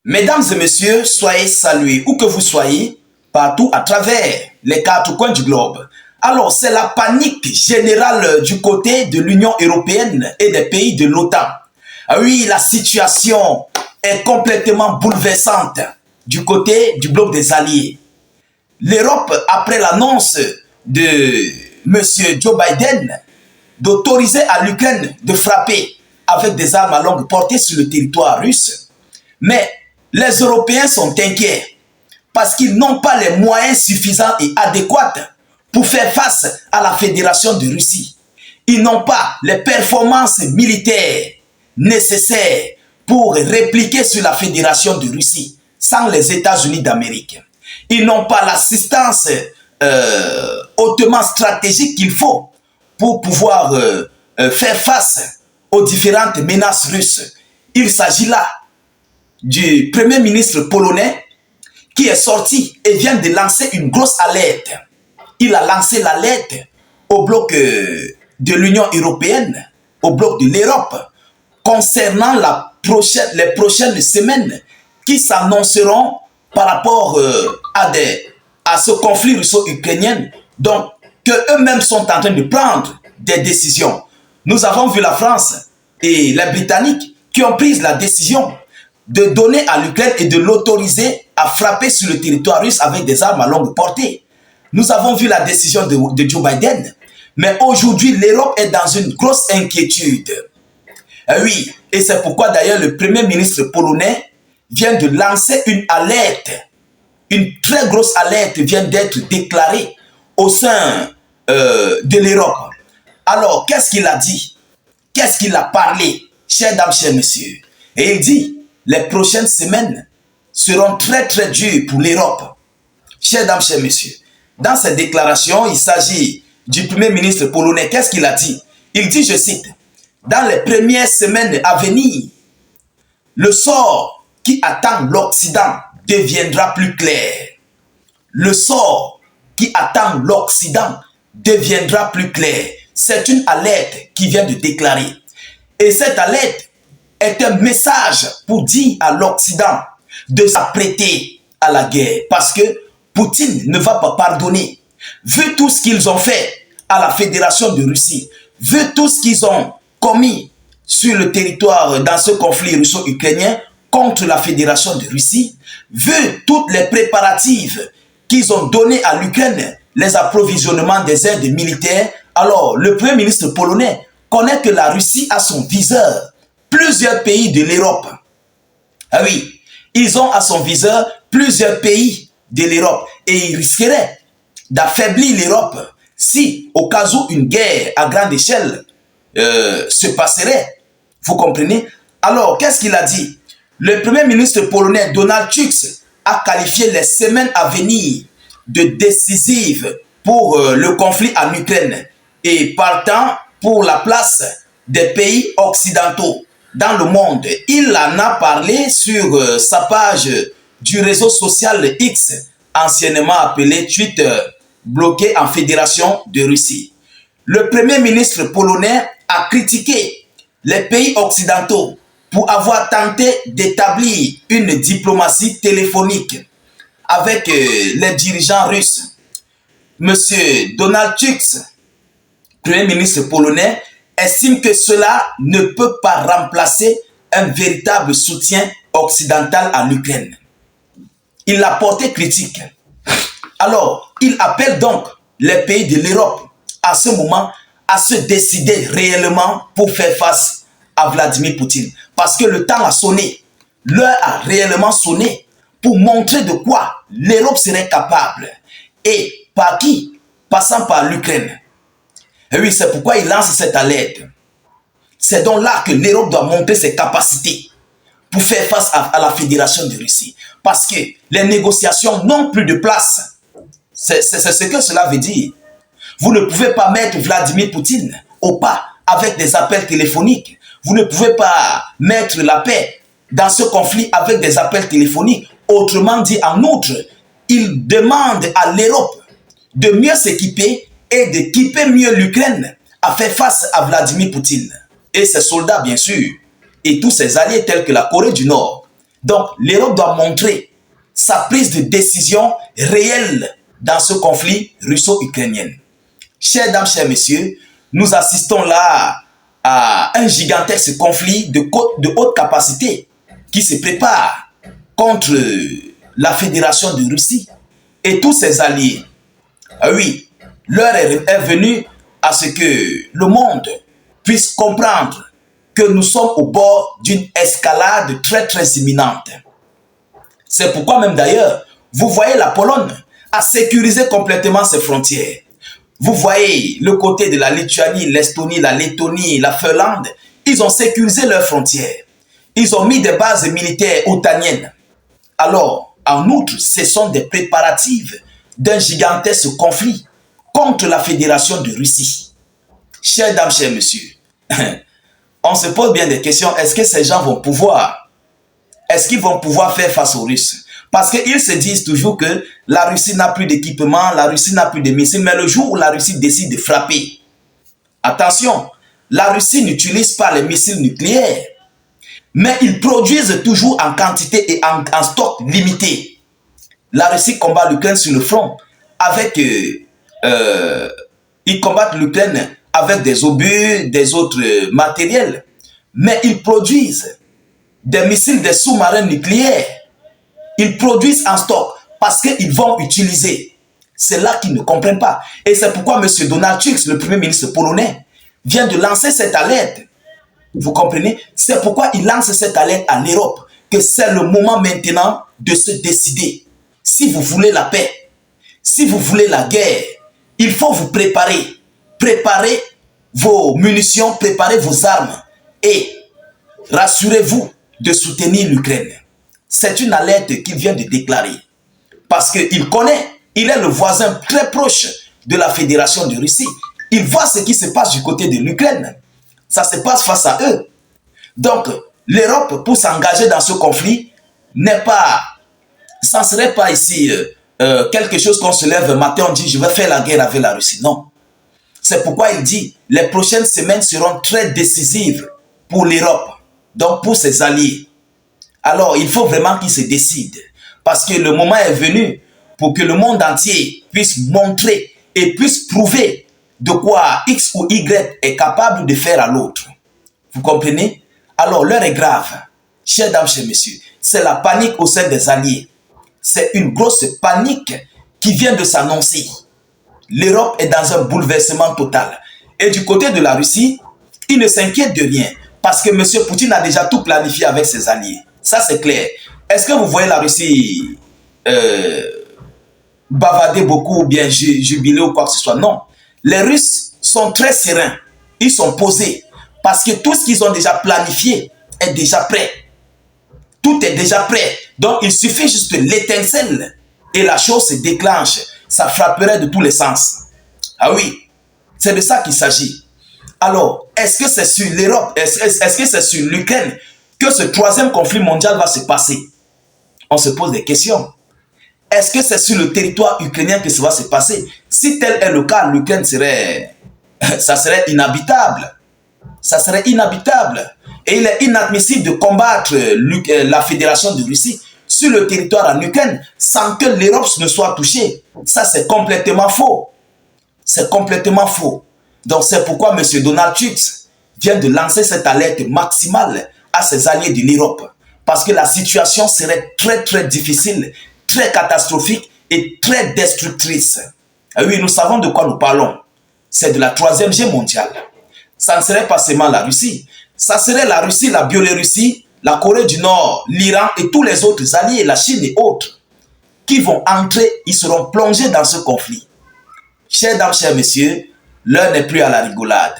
Mesdames et messieurs, soyez salués où que vous soyez, partout à travers les quatre coins du globe. Alors, c'est la panique générale du côté de l'Union européenne et des pays de l'OTAN. Ah oui, la situation est complètement bouleversante du côté du bloc des alliés. L'Europe, après l'annonce de M. Joe Biden d'autoriser à l'Ukraine de frapper avec des armes à longue portée sur le territoire russe, mais les Européens sont inquiets parce qu'ils n'ont pas les moyens suffisants et adéquats pour faire face à la Fédération de Russie. Ils n'ont pas les performances militaires nécessaires pour répliquer sur la Fédération de Russie sans les États-Unis d'Amérique. Ils n'ont pas l'assistance hautement stratégique qu'il faut pour pouvoir faire face aux différentes menaces russes. Il s'agit là du Premier ministre polonais qui est sorti et vient de lancer une grosse alerte. Il a lancé l'alerte au bloc de l'Union européenne, au bloc de l'Europe, concernant les prochaines semaines qui s'annonceront par rapport à ce conflit russo-ukrainien, donc qu'eux-mêmes sont en train de prendre des décisions. Nous avons vu la France et les Britanniques qui ont pris la décision de donner à l'Ukraine et de l'autoriser à frapper sur le territoire russe avec des armes à longue portée. Nous avons vu la décision de Joe Biden, mais aujourd'hui l'Europe est dans une grosse inquiétude. Oui, et c'est pourquoi d'ailleurs le Premier ministre polonais vient de lancer une alerte. Une très grosse alerte vient d'être déclarée au sein de l'Europe. Alors, qu'est-ce qu'il a dit? Qu'est-ce qu'il a parlé, chers dames, chers messieurs? Et il dit, les prochaines semaines seront très très dures pour l'Europe. Chers dames, chers messieurs, dans cette déclaration, il s'agit du Premier ministre polonais. Qu'est-ce qu'il a dit? Il dit, je cite, « Dans les premières semaines à venir, le sort qui attend l'Occident deviendra plus clair. Le sort qui attend l'Occident deviendra plus clair. » C'est une alerte qui vient de déclarer. Et cette alerte est un message pour dire à l'Occident de s'apprêter à la guerre. Parce que Poutine ne va pas pardonner. Vu tout ce qu'ils ont fait à la Fédération de Russie, vu tout ce qu'ils ont commis sur le territoire dans ce conflit russo-ukrainien contre la Fédération de Russie, vu toutes les préparatifs qu'ils ont donnés à l'Ukraine, les approvisionnements des aides militaires, alors le Premier ministre polonais connaît que la Russie a son viseur plusieurs pays de l'Europe. Ah oui, ils ont à son viseur plusieurs pays de l'Europe et ils risqueraient d'affaiblir l'Europe si, au cas où une guerre à grande échelle se passerait. Vous comprenez? Alors, qu'est-ce qu'il a dit? Le Premier ministre polonais Donald Tusk a qualifié les semaines à venir de décisives pour le conflit en Ukraine et partant pour la place des pays occidentaux dans le monde. Il en a parlé sur sa page du réseau social X, anciennement appelé Twitter, bloqué en Fédération de Russie. Le Premier ministre polonais a critiqué les pays occidentaux pour avoir tenté d'établir une diplomatie téléphonique avec les dirigeants russes. Monsieur Donald Tusk, Premier ministre polonais, estime que cela ne peut pas remplacer un véritable soutien occidental à l'Ukraine. Il a porté critique. Alors, il appelle donc les pays de l'Europe à ce moment à se décider réellement pour faire face à Vladimir Poutine. Parce que le temps a sonné. L'heure a réellement sonné pour montrer de quoi l'Europe serait capable. Et par qui? Passant par l'Ukraine. Et oui, c'est pourquoi il lance cette alerte. C'est donc là que l'Europe doit montrer ses capacités pour faire face à la Fédération de Russie. Parce que les négociations n'ont plus de place. C'est ce que cela veut dire. Vous ne pouvez pas mettre Vladimir Poutine au pas avec des appels téléphoniques. Vous ne pouvez pas mettre la paix dans ce conflit avec des appels téléphoniques. Autrement dit, en outre, il demande à l'Europe de mieux s'équiper et d'équiper mieux l'Ukraine à faire face à Vladimir Poutine et ses soldats, bien sûr, et tous ses alliés tels que la Corée du Nord, Donc, l'Europe doit montrer sa prise de décision réelle dans ce conflit russo-ukrainien. Chères dames, chers messieurs, nous assistons là à un gigantesque conflit de haute capacité qui se prépare contre la Fédération de Russie et tous ses alliés. Oui, l'heure est venue à ce que le monde puisse comprendre que nous sommes au bord d'une escalade très imminente. C'est pourquoi même d'ailleurs, vous voyez la Pologne a sécurisé complètement ses frontières. Vous voyez le côté de la Lituanie, l'Estonie, la Lettonie, la Finlande, ils ont sécurisé leurs frontières. Ils ont mis des bases militaires otaniennes. Alors, en outre, ce sont des préparatifs d'un gigantesque conflit contre la Fédération de Russie. Chères dames, chers messieurs, on se pose bien des questions. Est-ce que ces gens vont pouvoir? Est-ce qu'ils vont pouvoir faire face aux Russes? Parce qu'ils se disent toujours que la Russie n'a plus d'équipement, la Russie n'a plus de missiles, mais le jour où la Russie décide de frapper, attention, la Russie n'utilise pas les missiles nucléaires, mais ils produisent toujours en quantité et en stock limité. La Russie combat l'Ukraine sur le front avec... ils combattent l'Ukraine avec des obus, des autres matériels, mais ils produisent des missiles, des sous-marins nucléaires. Ils produisent en stock parce qu'ils vont utiliser. C'est là qu'ils ne comprennent pas. Et c'est pourquoi M. Donald Tusk, le premier ministre polonais, vient de lancer cette alerte. Vous comprenez? C'est pourquoi il lance cette alerte à l'Europe, que c'est le moment maintenant de se décider. Si vous voulez la paix, si vous voulez la guerre, il faut vous préparer. Préparez vos munitions, préparez vos armes et rassurez-vous de soutenir l'Ukraine. C'est une alerte qu'il vient de déclarer. Parce qu'il connaît, il est le voisin très proche de la Fédération de Russie. Il voit ce qui se passe du côté de l'Ukraine. Ça se passe face à eux. Donc, l'Europe, pour s'engager dans ce conflit, ça ne serait pas ici quelque chose qu'on se lève un matin, on dit je vais faire la guerre avec la Russie. Non. C'est pourquoi il dit les prochaines semaines seront très décisives pour l'Europe, donc pour ses alliés. Alors, il faut vraiment qu'ils se décident. Parce que le moment est venu pour que le monde entier puisse montrer et puisse prouver de quoi X ou Y est capable de faire à l'autre. Vous comprenez? Alors, l'heure est grave. Chers dames, chers messieurs, c'est la panique au sein des alliés. C'est une grosse panique qui vient de s'annoncer. L'Europe est dans un bouleversement total. Et du côté de la Russie, il ne s'inquiète de rien. Parce que M. Poutine a déjà tout planifié avec ses alliés. Ça, c'est clair. Est-ce que vous voyez la Russie bavarder beaucoup ou bien jubiler ou quoi que ce soit? Non. Les Russes sont très sereins. Ils sont posés. Parce que tout ce qu'ils ont déjà planifié est déjà prêt. Tout est déjà prêt. Donc, il suffit juste l'étincelle et la chose se déclenche. Ça frapperait de tous les sens. Ah oui, c'est de ça qu'il s'agit. Alors, est-ce que c'est sur l'Europe, est-ce que c'est sur l'Ukraine que ce troisième conflit mondial va se passer? On se pose des questions. Est-ce que c'est sur le territoire ukrainien que ça va se passer? Si tel est le cas, l'Ukraine serait... ça serait inhabitable. Ça serait inhabitable. Et il est inadmissible de combattre la Fédération de Russie sur le territoire en Ukraine sans que l'Europe ne soit touchée. Ça, c'est complètement faux. C'est complètement faux. Donc, c'est pourquoi M. Donald Tusk vient de lancer cette alerte maximale à ses alliés de l'Europe. Parce que la situation serait très difficile, très catastrophique et très destructrice. Et oui, nous savons de quoi nous parlons. C'est de la Troisième Guerre mondiale. Ça ne serait pas seulement la Russie. Ça serait la Russie, la Biélorussie, la Corée du Nord, l'Iran et tous les autres alliés, la Chine et autres, qui vont entrer, ils seront plongés dans ce conflit. Chers dames, chers messieurs, l'heure n'est plus à la rigolade.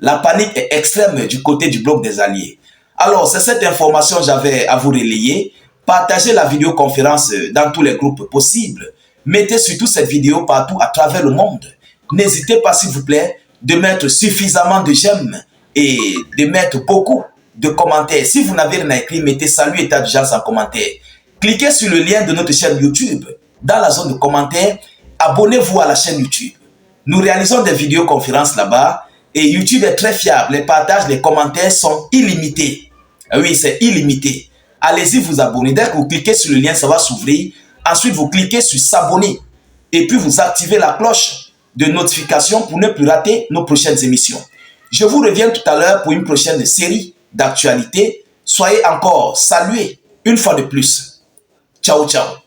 La panique est extrême du côté du bloc des alliés. Alors, c'est cette information que j'avais à vous relayer. Partagez la vidéoconférence dans tous les groupes possibles. Mettez surtout cette vidéo partout à travers le monde. N'hésitez pas, s'il vous plaît, de mettre suffisamment de j'aime et de mettre beaucoup de commentaires. Si vous n'avez rien à écrire, mettez salut état d'urgence en commentaire. Cliquez sur le lien de notre chaîne YouTube dans la zone de commentaires. Abonnez-vous à la chaîne YouTube. Nous réalisons des vidéoconférences là-bas et YouTube est très fiable. Les partages, les commentaires sont illimités. Oui, c'est illimité. Allez-y vous abonner. Dès que vous cliquez sur le lien, ça va s'ouvrir. Ensuite, vous cliquez sur s'abonner. Et puis, vous activez la cloche de notification pour ne plus rater nos prochaines émissions. Je vous reviens tout à l'heure pour une prochaine série d'actualités. Soyez encore salués une fois de plus. Ciao, ciao.